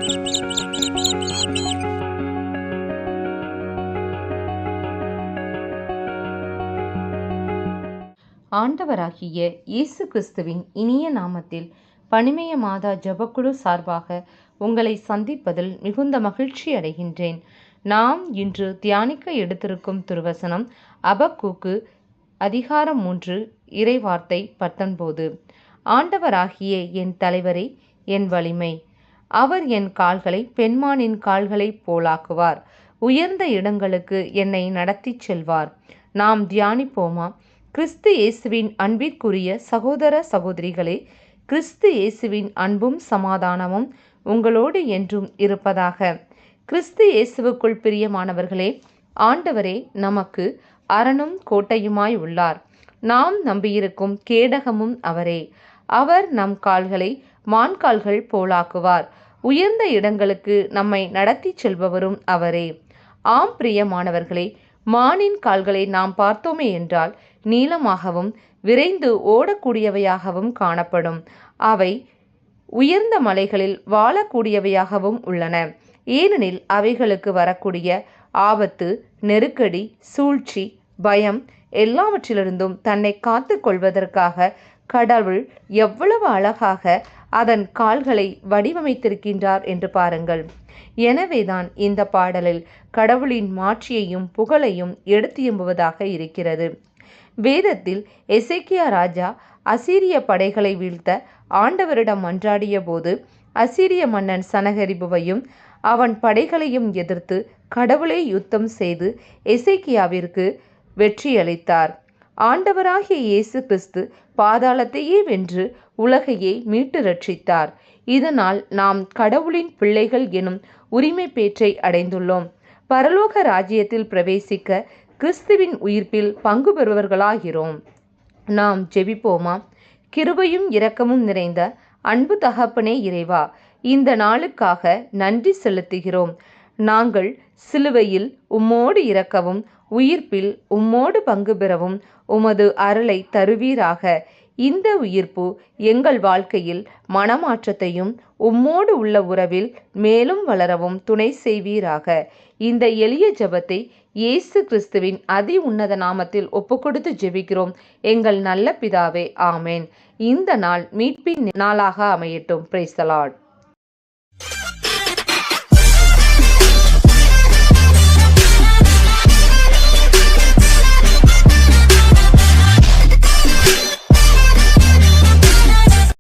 ஆண்டவராகிய இயேசு கிறிஸ்துவின் இனிய நாமத்தில் பனிமய மாதா ஜெபக்குழு சார்பாக உங்களை சந்திப்பதில் மிகுந்த மகிழ்ச்சி அடைகின்றேன். நாம் இன்று தியானிக்க எடுத்திருக்கும் திருவசனம் அபக்கூக்கு அதிகாரம் 3 இறைவார்த்தை 19. ஆண்டவராகிய என் தலைவரே, என் வலிமை, அவர் என் கால்களை பெண்மானின் கால்களைப் போலாக்குவார், உயர்ந்த இடங்களுக்கு என்னை நடத்திச் செல்வார். நாம் தியானிப்போமா? கிறிஸ்து இயேசுவின் அன்பிற்குரிய சகோதர சகோதரிகளே, கிறிஸ்து இயேசுவின் அன்பும் சமாதானமும் உங்களோடு என்றும் இருப்பதாக. கிறிஸ்து இயேசுவுக்குள் பிரியமானவர்களே, ஆண்டவரே நமக்கு அரணும் கோட்டையுமாய் உள்ளார். நாம் நம்பியிருக்கும் கேடகமும் அவரே. அவர் நம் கால்களை மான்கால்கள் போலாக்குவார், உயர்ந்த இடங்களுக்கு நம்மை நடத்தி செல்பவரும் அவரே. ஆம் பிரியமானவர்களே, மானின் கால்களை நாம் பார்த்தோமே என்றால் நீளமாகவும் விரைந்து ஓடக்கூடியவையாகவும் காணப்படும். அவை உயர்ந்த மலைகளில் வாழக்கூடியவையாகவும் உள்ளன. ஏனெனில் அவைகளுக்கு வரக்கூடிய ஆபத்து, நெருக்கடி, சூழ்ச்சி, பயம் எல்லாவற்றிலிருந்தும் தன்னை காத்து கொள்வதற்காக கடவுள் எவ்வளவு அழகாக அதன் கால்களை வடிவமைத்திருக்கின்றார் என்று பாருங்கள். எனவேதான் இந்த பாடலில் கடவுளின் மாட்சியையும் புகழையும் எடுத்தியம்புவதாக இருக்கிறது. வேதத்தில் எசேக்கியா ராஜா அசீரிய படைகளை வீழ்த்த ஆண்டவரிடம் மன்றாடிய போது அசீரிய மன்னன் சனகரிபுவையும் அவன் படைகளையும் எதிர்த்து கடவுளே யுத்தம் செய்து எசேக்கியாவிற்கு வெற்றியளித்தார். ஆண்டவராகிய இயேசு கிறிஸ்து பாதாளத்தையே வென்று உலகையே மீட்டு ரட்சித்தார். இதனால் நாம் கடவுளின் பிள்ளைகள் எனும் உரிமை பேற்றை அடைந்துள்ளோம். பரலோக ராஜ்யத்தில் பிரவேசிக்க கிறிஸ்துவின் உயிர்ப்பில் பங்கு பெறுவர்களாகிறோம். நாம் ஜெபிப்போமா? கிருபையும் இரக்கமும் நிறைந்த அன்பு தகப்பனே இறைவா, இந்த நாளுக்காக நன்றி செலுத்துகிறோம். நாங்கள் சிலுவையில் உம்மோடு இறக்கவும் உயிர்ப்பில் உம்மோடு பங்கு பெறவும் உமது அருளை தருவீராக. இந்த உயிர்ப்பு எங்கள் வாழ்க்கையில் மனமாற்றத்தையும் உம்மோடு உள்ள உறவில் மேலும் வளரவும் துணை செய்வீராக. இந்த எளிய ஜெபத்தை இயேசு கிறிஸ்துவின் அதி உன்னத நாமத்தில் ஒப்புக்கொடுத்து ஜெபிக்கிறோம் எங்கள் நல்ல பிதாவே, ஆமேன். இந்த நாள் மீட்பின் நாளாக அமையட்டும். Praise the Lord.